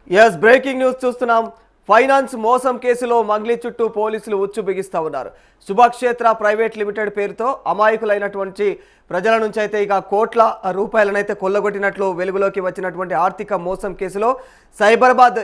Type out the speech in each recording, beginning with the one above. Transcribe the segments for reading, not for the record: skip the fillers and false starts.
Yes breaking news చూస్తున్నాం. Finance మోసం కేసులో మంగ్లీ చుట్టూ పోలీసులు ఉచ్చు బిగిస్తా ఉన్నారు. శుభక్షేత్ర ప్రైవేట్ లిమిటెడ్ పేరుతో అమాయకులైనటువంటి ప్రజల నుంచి అయితే ఇక కోట్ల రూపాయలనైతే కొల్లగొట్టినట్లు వెలుగులోకి వచ్చినటువంటి ఆర్థిక మోసం కేసులో సైబరాబాద్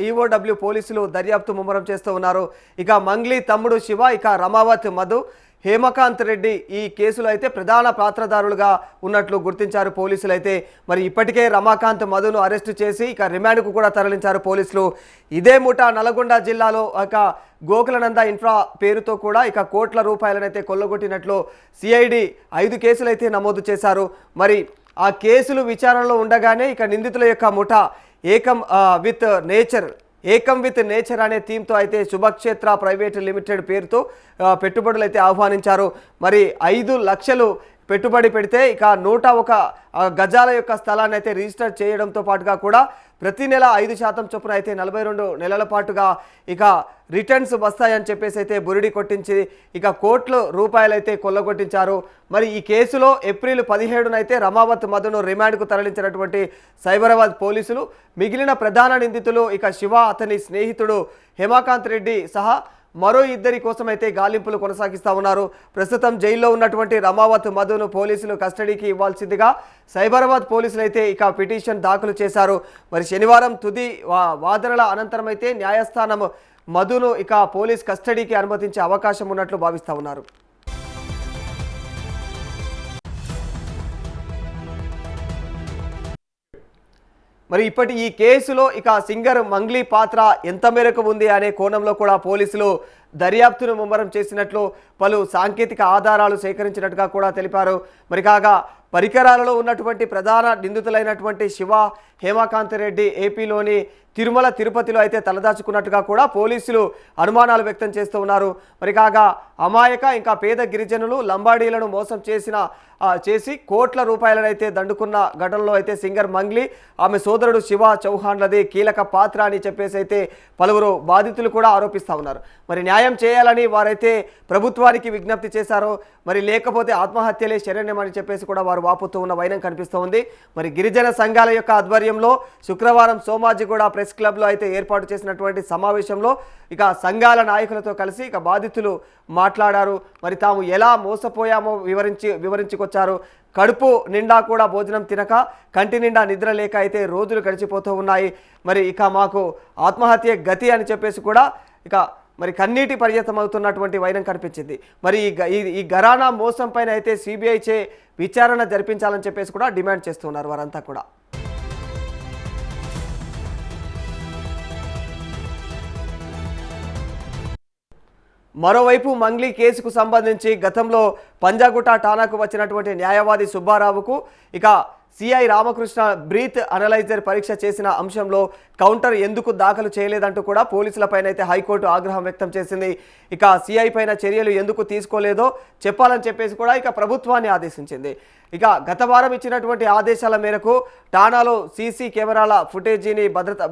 ఈఓడబ్ల్యూ పోలీసులు దర్యాప్తు ముమ్మరం చేస్తూ ఉన్నారు. ఇక మంగ్లీ తమ్ముడు శివ, ఇక రమావత్ మధు, హేమకాంత్ రెడ్డి ఈ కేసులో అయితే ప్రధాన పాత్రధారులుగా ఉన్నట్లు గుర్తించారు పోలీసులు. అయితే మరి ఇప్పటికే రమాకాంత్ మధును అరెస్టు చేసి ఇక రిమాండ్కు కూడా తరలించారు పోలీసులు. ఇదే ముఠా నల్గొండ జిల్లాలో ఇక గోకులనంద ఇన్ఫ్రా పేరుతో కూడా ఇక కోట్ల రూపాయలనైతే కొల్లగొట్టినట్లు సిఐడి 5 కేసులు అయితే నమోదు చేశారు. మరి ఆ కేసులు విచారణలో ఉండగానే ఇక నిందితుల యొక్క ముఠా ఏకం విత్ నేచర్ అనే థీమ్తో అయితే శుభక్షేత్ర ప్రైవేట్ లిమిటెడ్ పేరుతో పెట్టుబడులు అయితే ఆహ్వానించారు. మరి 5 లక్షలు పెట్టుబడి పెడితే ఇక 101 గజాల యొక్క స్థలాన్ని అయితే రిజిస్టర్ చేయడంతో పాటుగా కూడా ప్రతి నెల 5% చొప్పున అయితే 42 నెలల పాటుగా ఇక రిటర్న్స్ వస్తాయని చెప్పేసి అయితే బురిడి కొట్టించి ఇక కోట్ల రూపాయలైతే కొల్లగొట్టించారు. మరి ఈ కేసులో ఏప్రిల్ 17న అయితే రమావత్ మధును రిమాండ్కు తరలించినటువంటి సైబరాబాద్ పోలీసులు మిగిలిన ప్రధాన నిందితులు ఇక శివ, అతని స్నేహితుడు హేమకాంత్ రెడ్డి సహా మరో 2 కోసం అయితే గాలింపులు కొనసాగిస్తూ ఉన్నారు. ప్రస్తుతం జైల్లో ఉన్నటువంటి రమావత్ మధును పోలీసులు కస్టడీకి ఇవ్వాల్సిందిగా సైబరాబాద్ పోలీసులు అయితే ఇక పిటిషన్ దాఖలు చేశారు. మరి శనివారం తుది వాదనల అనంతరం అయితే న్యాయస్థానం మధును ఇక పోలీస్ కస్టడీకి అనుమతించే అవకాశం ఉన్నట్లు భావిస్తూ ఉన్నారు. మరి ఇప్పటి ఈ కేసులో ఇక సింగర్ మంగ్లీ పాత్ర ఎంత మేరకు ఉంది అనే కోణంలో కూడా పోలీసులు దర్యాప్తును ముమ్మరం చేసినట్లు పలు సాంకేతిక ఆధారాలు సేకరించినట్టుగా కూడా తెలిపారు. మరి కాగా పరికరాలలో ఉన్నటువంటి ప్రధాన నిందితులైనటువంటి శివ, హేమకాంత్ రెడ్డి ఏపీలోని తిరుమల తిరుపతిలో అయితే తలదాచుకున్నట్టుగా కూడా పోలీసులు అనుమానాలు వ్యక్తం చేస్తూ ఉన్నారు. మరి కాగా అమాయక ఇంకా పేద గిరిజనులు లంబాడీలను మోసం చేసి కోట్ల రూపాయలనైతే దండుకున్న ఘటనలో అయితే సింగర్ మంగ్లీ, ఆమె సోదరుడు శివ చౌహాన్లది కీలక పాత్ర అని చెప్పేసి అయితే పలువురు బాధితులు కూడా ఆరోపిస్తూ ఉన్నారు. మరి న్యాయం చేయాలని వారైతే ప్రభుత్వానికి విజ్ఞప్తి చేశారు. మరి లేకపోతే ఆత్మహత్యలే శరణ్యమని చెప్పేసి కూడా వారు వాపుతూ ఉన్న వైనం కనిపిస్తూ ఉంది. మరి గిరిజన సంఘాల యొక్క ఆధ్వర్యంలో శుక్రవారం సోమాజిగూడ ప్రెస్ క్లబ్లో అయితే ఏర్పాటు చేసినటువంటి సమావేశంలో ఇక సంఘాల నాయకులతో కలిసి ఇక బాధితులు మాట్లాడారు. మరి తాము ఎలా మోసపోయామో వివరించుకొచ్చారు. కడుపు నిండా కూడా భోజనం తినక, కంటి నిండా నిద్ర లేక అయితే రోజులు గడిచిపోతూ ఉన్నాయి. మరి ఇక మాకు ఆత్మహత్య గతి అని చెప్పేసి కూడా ఇక మరి కన్నీటి పర్యతమవుతున్నటువంటి వైనం కనిపించింది. మరి ఈ ఘరానా మోసం పైన అయితే సిబిఐ చే విచారణ జరిపించాలని చెప్పేసి కూడా డిమాండ్ చేస్తున్నారు వారంతా కూడా. మరోవైపు మంగ్లీ కేసుకు సంబంధించి గతంలో పంజాగుట్ట ఠాణాకు వచ్చినటువంటి న్యాయవాది సుబ్బారావుకు ఇక సిఐ రామకృష్ణ బ్రీత్ అనలైజర్ పరీక్ష చేసిన అంశంలో కౌంటర్ ఎందుకు దాఖలు చేయలేదంటూ కూడా పోలీసులపైన అయితే హైకోర్టు ఆగ్రహం వ్యక్తం చేసింది. ఇక సిఐ పైన చర్యలు ఎందుకు తీసుకోలేదో చెప్పాలని చెప్పేసి కూడా ఇక ప్రభుత్వాన్ని ఆదేశించింది. ఇక గత వారం ఇచ్చినటువంటి ఆదేశాల మేరకు ఠాణాలో సీసీ కెమెరాల ఫుటేజీని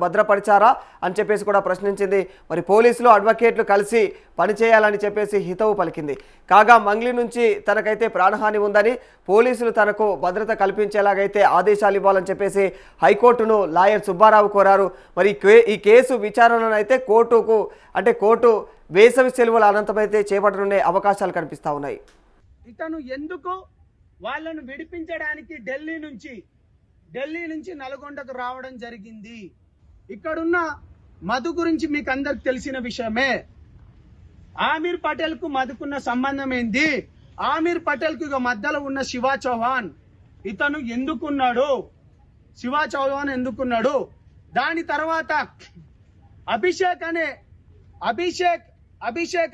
భద్రపరిచారా అని చెప్పేసి కూడా ప్రశ్నించింది. మరి పోలీసులు అడ్వకేట్లు కలిసి పనిచేయాలని చెప్పేసి హితవు పలికింది. కాగా మంగ్లీ నుంచి తనకైతే ప్రాణహాని ఉందని పోలీసులు తనకు భద్రత కల్పించేలాగైతే ఆదేశాలు ఇవ్వాలని చెప్పేసి హైకోర్టును లాయర్ సుబ్బారావు కోరారు. మరి ఈ కేసు విచారణను అయితే కోర్టు వేసవి సెలవుల అనంతమైతే చేపట్టనుండే అవకాశాలు కనిపిస్తా ఉన్నాయి. ఇతను ఎందుకు వాళ్ళను విడిపించడానికి ఢిల్లీ నుంచి నల్గొండకు రావడం జరిగింది. ఇక్కడున్న మధు గురించి మీకు అందరికి తెలిసిన విషయమే. ఆమీర్ పటేల్ కు మధుకున్న సంబంధం ఏంది? ఆమీర్ పటేల్ కు మధ్యలో ఉన్న శివ చౌహాన్ ఇతను ఎందుకున్నాడు? శివ చౌహాన్ ఎందుకున్నాడు? దాని తర్వాత అభిషేక్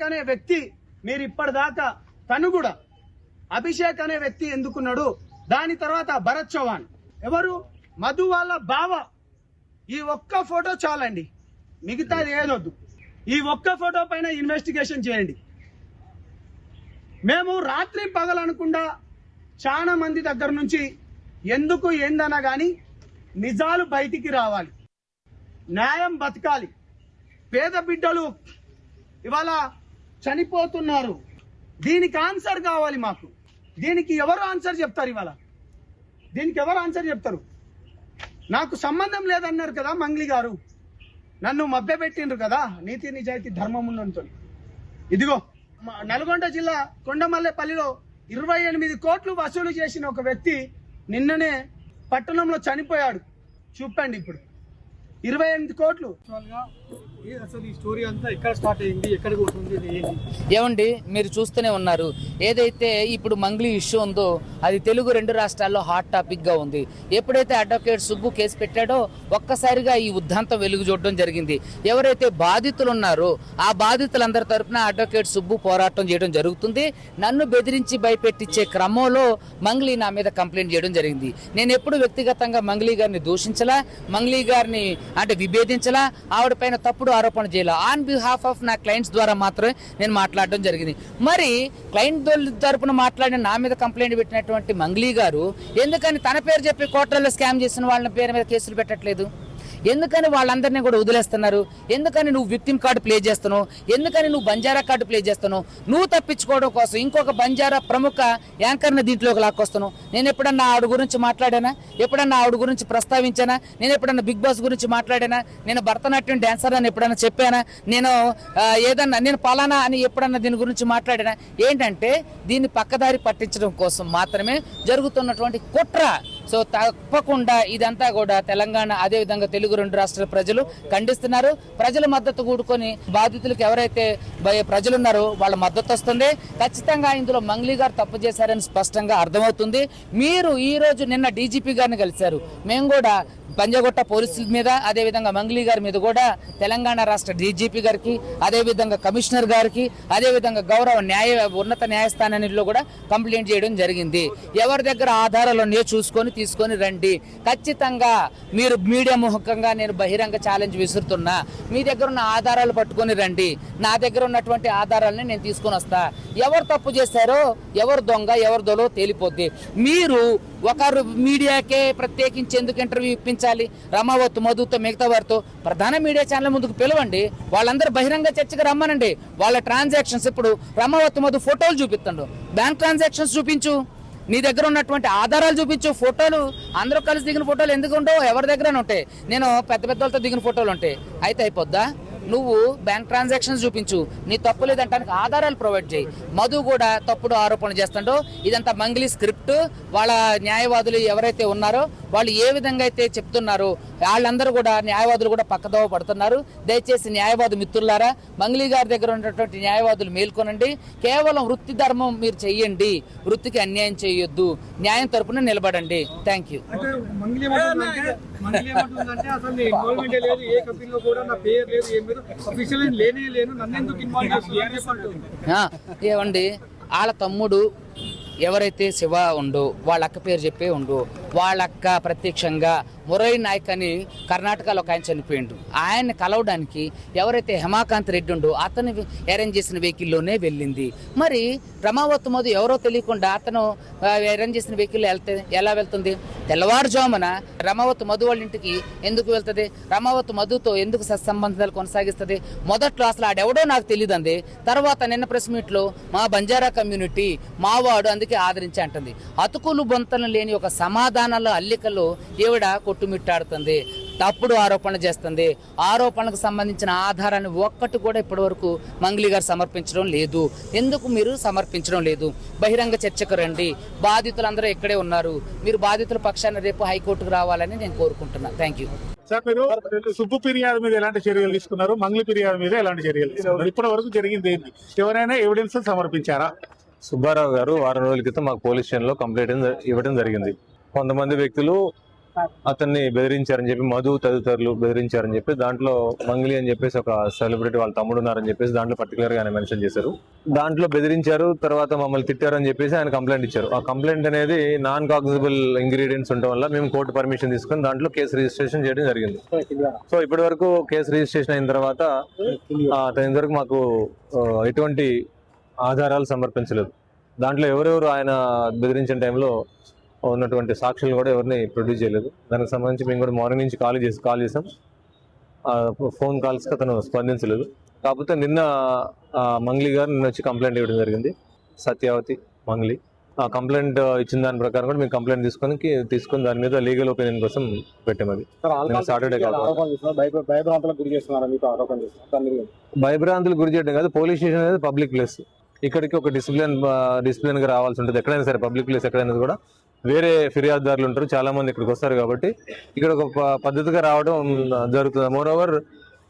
అనే వ్యక్తి, మీరు ఇప్పటిదాకా తను కూడా అభిషేక్ అనే వ్యక్తి ఎందుకున్నాడు? దాని తర్వాత భరత్ చౌహాన్ ఎవరు? మధు వాళ్ళ బావ. ఈ ఒక్క ఫోటో చాలండి, మిగతాది ఏదొద్దు. ఈ ఒక్క ఫోటో పైన ఇన్వెస్టిగేషన్ చేయండి. మేము రాత్రి పగలనకుండా చాలా మంది దగ్గర నుంచి ఎందుకు ఏందన్నా కానీ నిజాలు బయటికి రావాలి, న్యాయం బతకాలి. పేద బిడ్డలు ఇవాళ చనిపోతున్నారు. దీనికి ఆన్సర్ కావాలి మాకు. దీనికి ఎవరు ఆన్సర్ చెప్తారు? ఇవాళ దీనికి ఎవరు ఆన్సర్ చెప్తారు? నాకు సంబంధం లేదన్నారు కదా మంగ్లీ గారు. నన్ను మభ్యపెట్టిండ్రు కదా, నీతి నిజాయితీ ధర్మం ఉన్నంతో. ఇదిగో నల్గొండ జిల్లా కొండమల్లేపల్లిలో 28 కోట్లు వసూలు చేసిన ఒక వ్యక్తి నిన్ననే పట్టణంలో చనిపోయాడు. చూపండి ఇప్పుడు 28 కోట్లు. అసలు ఈ స్టోరీ అంతా ఎక్కడ స్టార్ట్ అయింది, ఎక్కడికి పోతుంది, ఇది ఏంటి? ఏమండి, మీరు చూస్తూనే ఉన్నారు. ఏదైతే ఇప్పుడు మంగ్లీ ఇష్యూ ఉందో అది తెలుగు 2 రాష్ట్రాల్లో హాట్ టాపిక్ గా ఉంది. ఎప్పుడైతే అడ్వకేట్ సుబ్బు కేసు పెట్టాడో ఒక్కసారిగా ఈ ఉద్దంతం వెలుగు చూడడం జరిగింది. ఎవరైతే బాధితులు ఉన్నారో ఆ బాధితులందరి తరపున అడ్వకేట్ సుబ్బు పోరాటం చేయడం జరుగుతుంది. నన్ను బెదిరించి భయపెట్టించే క్రమంలో మంగ్లీ నా మీద కంప్లైంట్ చేయడం జరిగింది. నేను ఎప్పుడు వ్యక్తిగతంగా మంగ్లీ గారిని దూషించలా, మంగ్లీ గారిని అంటే విభేదించలా, ఆవిడ పైన తప్పుడు ఆరోపణ చేయాలి. ఆన్ బిహాఫ్ ఆఫ్ నా క్లయింట్స్ ద్వారా మాత్రమే నేను మాట్లాడడం జరిగింది. మరి క్లయింట్ తరపున మాట్లాడిన నా మీద కంప్లైంట్ పెట్టినటువంటి మంగ్లీ గారు ఎందుకని తన పేరు చెప్పి కోట్లలో స్కామ్ చేసిన వాళ్ళ పేరు మీద కేసులు పెట్టట్లేదు? ఎందుకని వాళ్ళందరినీ కూడా వదిలేస్తున్నారు? ఎందుకని నువ్వు విక్టిమ్ కార్డు ప్లే చేస్తున్నావు? ఎందుకని నువ్వు బంజారా కార్డు ప్లే చేస్తున్నావు? నువ్వు తప్పించుకోవడం కోసం ఇంకొక బంజారా ప్రముఖ యాంకర్ని దీంట్లోకి లాక్కొస్తున్నావు. నేను ఎప్పుడన్నా ఆవిడ గురించి మాట్లాడానా? ఎప్పుడన్నా ఆవిడ గురించి ప్రస్తావించానా? నేను ఎప్పుడన్నా బిగ్ బాస్ గురించి మాట్లాడానా? నేను భరతనాట్యం డాన్సర్ అని ఎప్పుడన్నా చెప్పానా? నేను ఏదన్నా నేను పలానా అని ఎప్పుడన్నా దీని గురించి మాట్లాడానా? ఏంటంటే దీన్ని పక్కదారి పట్టించడం కోసం మాత్రమే జరుగుతున్నటువంటి కుట్ర. సో తప్పకుండా ఇదంతా కూడా తెలంగాణ అదేవిధంగా తెలుగు 2 రాష్ట్రాల ప్రజలు ఖండిస్తున్నారు. ప్రజల మద్దతు కూడుకొని బాధితులకు ఎవరైతే ప్రజలు ఉన్నారో వాళ్ళ మద్దతు వస్తుంది. ఖచ్చితంగా ఇందులో మంగ్లీ గారు తప్పు చేశారని స్పష్టంగా అర్థమవుతుంది. మీరు ఈ రోజు నిన్న డీజీపీ గారిని కలిశారు. మేము కూడా పంజాగుట్ట పోలీసుల మీద అదేవిధంగా మంగ్లీ గారి మీద కూడా తెలంగాణ రాష్ట్ర డీజీపీ గారికి అదేవిధంగా కమిషనర్ గారికి అదేవిధంగా గౌరవ ఉన్నత న్యాయస్థానంలో కూడా కంప్లైంట్ చేయడం జరిగింది. ఎవరి దగ్గర ఆధారాలు ఉన్నాయో చూసుకొని తీసుకొని రండి. ఖచ్చితంగా మీరు మీడియా ముఖంగా నేను బహిరంగ ఛాలెంజ్ విసురుతున్నా. మీ దగ్గర ఉన్న ఆధారాలు పట్టుకొని రండి. నా దగ్గర ఉన్నటువంటి ఆధారాలని నేను తీసుకొని వస్తా. ఎవరు తప్పు చేశారో, ఎవరు దొంగ ఎవరు దొలో తేలిపోద్ది. మీరు ఒకరు మీడియాకే ప్రత్యేకించి ఎందుకు ఇంటర్వ్యూ ఇప్పించాలి? రమావత్ మధుతో మిగతా వారితో ప్రధాన మీడియా ఛానల్ ముందుకు పిలవండి. వాళ్ళందరూ బహిరంగ చర్చకు రమ్మనండి. వాళ్ళ ట్రాన్సాక్షన్స్ ఇప్పుడు రమావత్ మధు ఫోటోలు చూపిస్తాడు. బ్యాంక్ ట్రాన్సాక్షన్స్ చూపించు, నీ దగ్గర ఉన్నటువంటి ఆధారాలు చూపించు. ఫోటోలు అందరూ కలిసి దిగిన ఫోటోలు ఎందుకు ఉండవు? ఎవరి దగ్గర ఉంటాయి? నేను పెద్ద పెద్ద వాళ్ళతో దిగిన ఫోటోలు ఉంటాయి అయితే అయిపోద్దా? నువ్వు బ్యాంక్ ట్రాన్సాక్షన్స్ చూపించు. నీ తప్పు లేదంటానికి ఆధారాలు ప్రొవైడ్ చేయి. మధు కూడా తప్పుడు ఆరోపణలు చేస్తుండో ఇదంతా మంగ్లీ స్క్రిప్ట్. వాళ్ళ న్యాయవాదులు ఎవరైతే ఉన్నారో వాళ్ళు ఏ విధంగా అయితే చెప్తున్నారో వాళ్ళందరూ కూడా న్యాయవాదులు కూడా పక్కదోవ పడుతున్నారు. దయచేసి న్యాయవాదు మిత్రులారా, మంగ్లీ గారి దగ్గర ఉన్నటువంటి న్యాయవాదులు మేల్కొనండి. కేవలం వృత్తి ధర్మం మీరు చెయ్యండి, వృత్తికి అన్యాయం చేయొద్దు, న్యాయం తరపున నిలబడండి. Thank you. మంగ్లీ ఏమంటుందంటే అసలు నీ ఇన్వాల్వ్మెంట్ లేదు, ఏ కంపెనీలో కూడా నా పేరు లేదు, ఏం లేదు, అఫీషియల్ లేనే లేను, నన్ను ఎందుకు ఇన్వాల్వ్ చేస్తున్నారు? ఏమండి, వాళ్ళ తమ్ముడు ఎవరైతే శివ ఉండు వాళ్ళ అక్క పేరు చెప్పే ఉండు, వాళ్ళ అక్క ప్రత్యక్షంగా మురళీ నాయక్ అని కర్ణాటకలో ఒక ఆయన చనిపోయిండు. ఆయన్ని కలవడానికి ఎవరైతే హేమాకాంత్ రెడ్డి ఉండు అతను అరేంజ్ చేసిన వెహికల్లోనే వెళ్ళింది. మరి రమావత్ మధు ఎవరో తెలియకుండా అతను అరేంజ్ చేసిన వెహికల్ ఎలా వెళ్తుంది? తెల్లవారుజామున రమావత్ మధు వాళ్ళ ఇంటికి ఎందుకు వెళ్తుంది? రమావత్ మధుతో ఎందుకు సత్సంబంధాలు కొనసాగిస్తుంది? మొదట్లో అసలు ఆడెవడో నాకు తెలియదండి. తర్వాత నిన్న ప్రెస్ మీట్లో మా బంజారా కమ్యూనిటీ మావాడు అందుకే ఆదరించి అంటుంది. అతుకులు బొంతలు లేని ఒక సమాధానాల అల్లికలో ఈవిడ కొట్టుమిట్టాడుతుంది, తప్పుడు ఆరోపణ చేస్తుంది. ఆరోపణలకు సంబంధించిన ఆధారాన్ని ఒక్కటి కూడా ఇప్పటి వరకు మంగ్లీ గారు సమర్పించడం లేదు. ఎందుకు మీరు సమర్పించడం లేదు? బహిరంగ చర్చకు రండి. బాధితులందరూ ఇక్కడే ఉన్నారు. మీరు బాధితుల పక్షాన రేపు హైకోర్టుకు రావాలని నేను కోరుకుంటున్నాను. Thank you. సార్, మీరు సుబ్బు ఫిర్యాదు మీద ఎలాంటి చర్యలు తీసుకున్నారు? మంగ్లీ ఫిర్యాదు మీద ఎలాంటి చర్యలు తీసుకున్నారు? ఇప్పటి వరకు జరిగింది ఏంటి? ఎవరైనా ఎవిడెన్స్ సమర్పించారా? సుబ్బారావు గారు వారం రోజుల క్రితం మాకు పోలీస్ స్టేషన్ లో కంప్లైంట్ ఇవ్వడం జరిగింది. కొంతమంది వ్యక్తులు అతన్ని బెదిరించారని చెప్పి, మధు తదితరులు బెదిరించారని చెప్పి, దాంట్లో మంగ్లీ అని చెప్పేసి ఒక సెలబ్రిటీ వాళ్ళ తమ్ముడు ఉన్నారని చెప్పేసి దాంట్లో పర్టికులర్ గా ఆయన మెన్షన్ చేశారు. దాంట్లో బెదిరించారు, తర్వాత మమ్మల్ని తిట్టారని చెప్పేసి ఆయన కంప్లైంట్ ఇచ్చారు. ఆ కంప్లైంట్ అనేది నాన్ కాగ్నిజబుల్ ఇంగ్రీడియంట్స్ ఉండడం వల్ల మేము కోర్టు పర్మిషన్ తీసుకుని దాంట్లో కేసు రిజిస్ట్రేషన్ చేయడం జరిగింది. సో ఇప్పటి వరకు కేసు రిజిస్ట్రేషన్ అయిన తర్వాత అతని ఇంతవరకు మాకు ఎటువంటి ఆధారాలు సమర్పించలేదు. దాంట్లో ఎవరెవరు ఆయన బెదిరించిన టైంలో ఉన్నటువంటి సాక్షులు కూడా ఎవరిని ప్రొడ్యూస్ చేయలేదు. దానికి సంబంధించి మేము కూడా మార్నింగ్ నుంచి కాల్ చేసాం. ఫోన్ కాల్స్కి అతను స్పందించలేదు. కాకపోతే నిన్న మంగ్లీ గారు నిన్న వచ్చి కంప్లైంట్ ఇవ్వడం జరిగింది. సత్యావతి మంగ్లీ ఆ కంప్లైంట్ ఇచ్చిన దాని ప్రకారం కూడా మేము కంప్లైంట్ తీసుకొని దాని మీద లీగల్ ఒపీనియన్ కోసం పెట్టాము. అది సాటర్డే భయభ్రాంతులకు గురి చేస్తున్నారా మీకు ఆరోపణ చేస్తున్నారు? భయభ్రాంతులు గురి చేయడం కాదు, పోలీస్ స్టేషన్ అనేది పబ్లిక్ ప్లేస్. ఇక్కడికి ఒక డిసిప్లిన్ గా రావాల్సి ఉంటుంది. ఎక్కడైనా సరే పబ్లిక్ ప్లేస్ ఎక్కడైనా కూడా వేరే ఫిర్యాదుదారులు ఉంటారు, చాలా మంది ఇక్కడికి వస్తారు. కాబట్టి ఇక్కడ ఒక పద్ధతిగా రావడం జరుగుతుంది. మోర్ ఓవర్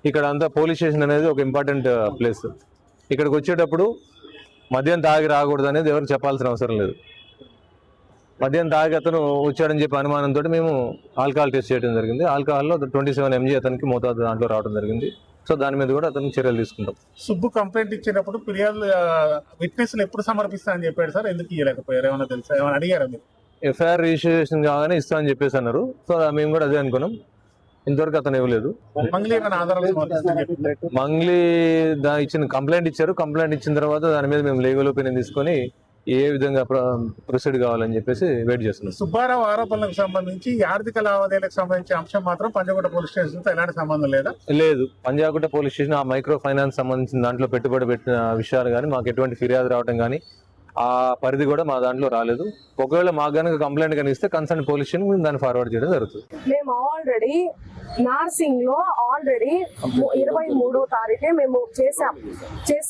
ఇక్కడ అంతా పోలీస్ స్టేషన్ అనేది ఒక ఇంపార్టెంట్ ప్లేస్. ఇక్కడికి వచ్చేటప్పుడు మద్యం తాగి రాకూడదు అనేది ఎవరు చెప్పాల్సిన అవసరం లేదు. మద్యం తాగి అతను వచ్చాడని చెప్పి అనుమానంతో మేము ఆల్కహాల్ టెస్ట్ చేయడం జరిగింది. ఆల్కహాల్లో 27 mg అతనికి మోతాదు దాంట్లో రావడం జరిగింది. సో దాని మీద కూడా అతనికి చర్యలు తీసుకుంటాం. సుబ్బు కంప్లైంట్ ఇచ్చినప్పుడు ఫిర్యాదు విట్నెస్లు ఎప్పుడు సమర్పిస్తానని చెప్పాడు సార్, ఎందుకు ఇవ్వలేకపోయారు? ఏమైనా తెలుసా, ఏమైనా అడిగారా మీరు? ఎఫ్ఐఆర్ రిజిస్ట్రేషన్ కాగానే ఇస్తామని చెప్పేసి అన్నారు. సో మేము కూడా అదే అనుకున్నాం. ఇంతవరకు అతను ఇవ్వలేదు. మంగ్లీ ఏమైనా ఆధారాలు సమర్పిస్తానని చెప్పారు? మంగ్లీ ఇచ్చిన కంప్లైంట్ ఇచ్చారు. కంప్లైంట్ ఇచ్చిన తర్వాత దాని మీద మేము లీగల్ ఒపీనియన్ తీసుకొని ఏ విధంగా ప్రొసీడ్ కావాలని చెప్పేసి వెయిట్ చేస్తున్నాం. సుబ్బారావు ఆరోపణలకు సంబంధించి ఆర్థిక లావాదేవీలకు సంబంధించిన అంశం మాత్రం పంజగుట్ట పోలీస్ స్టేషన్ తో ఎలాంటి సంబంధం లేదా? లేదు, పంజాగుట్ట పోలీస్ స్టేషన్ ఆ మైక్రో ఫైనాన్స్ సంబంధించిన దాంట్లో పెట్టుబడి పెట్టిన విషయాలు కానీ మాకు ఎటువంటి ఫిర్యాదు రావడం కానీ ఆ పరిధి కూడా మా దాంట్లో రాలేదు. ఒకవేళ మాకు కనుక కంప్లైంట్ కనిపిస్తే కన్సర్న్ పోలీస్ స్టేషన్ దాన్ని ఫార్వర్డ్ చేయడం జరుగుతుంది. మేము ఆల్రెడీ నార్సింగ్ లో 23వ తారీఖే మేము చేసాం.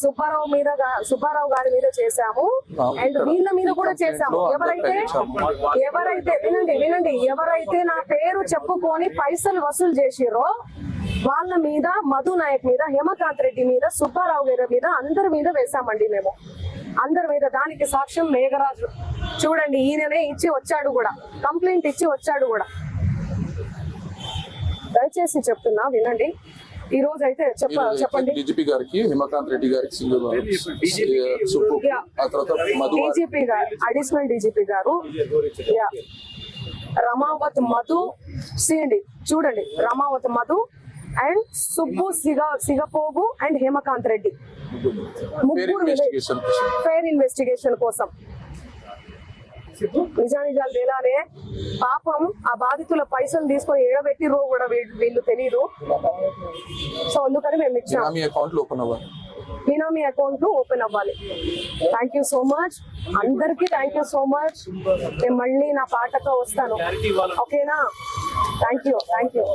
సుబ్బారావు గారి మీద చేసాము అండ్ వీళ్ళ మీద కూడా చేసాము. ఎవరైతే వినండి ఎవరైతే నా పేరు చెప్పుకొని పైసలు వసూలు చేసిరో వాళ్ళ మీద, మధు నాయక్ మీద, హేమకాంత్ రెడ్డి మీద, సుబ్బారావు గారి మీద, అందరి మీద వేసామండి మేము. అందరి మీద. దానికి సాక్ష్యం మేఘరాజు చూడండి, ఈయననే ఇచ్చి వచ్చాడు కూడా, కంప్లైంట్ ఇచ్చి వచ్చాడు కూడా. దయచేసి చెప్తున్నా వినండి. ఈ రోజు అయితే చెప్పండి. డీజీపీ గారికి, హేమకాంత్ రెడ్డి గారికి, డీజీపీ గారు, అడిషనల్ డీజీపీ గారు, రమావత్ మధు, చూడండి రమావత్ మధు అండ్ సుబ్బు సిగపోగు అండ్ హేమకాంత్ రెడ్డి ముగ్గురు ఫెయిర్ ఇన్వెస్టిగేషన్ కోసం నిజానిజాలు తేలాలే. పాపం ఆ బాధితుల పైసలు తీసుకొని ఏడబెట్టిరో కూడా వీళ్ళు తెలియదు. సో అందుకని మేము ఇచ్చాము. బినామీ అకౌంట్ ఓపెన్ అవ్వాలి. థ్యాంక్ యూ సో మచ్ అందరికి. Thank you so much. నేను మళ్ళీ నా పాటతో వస్తాను, ఓకేనా? Thank you.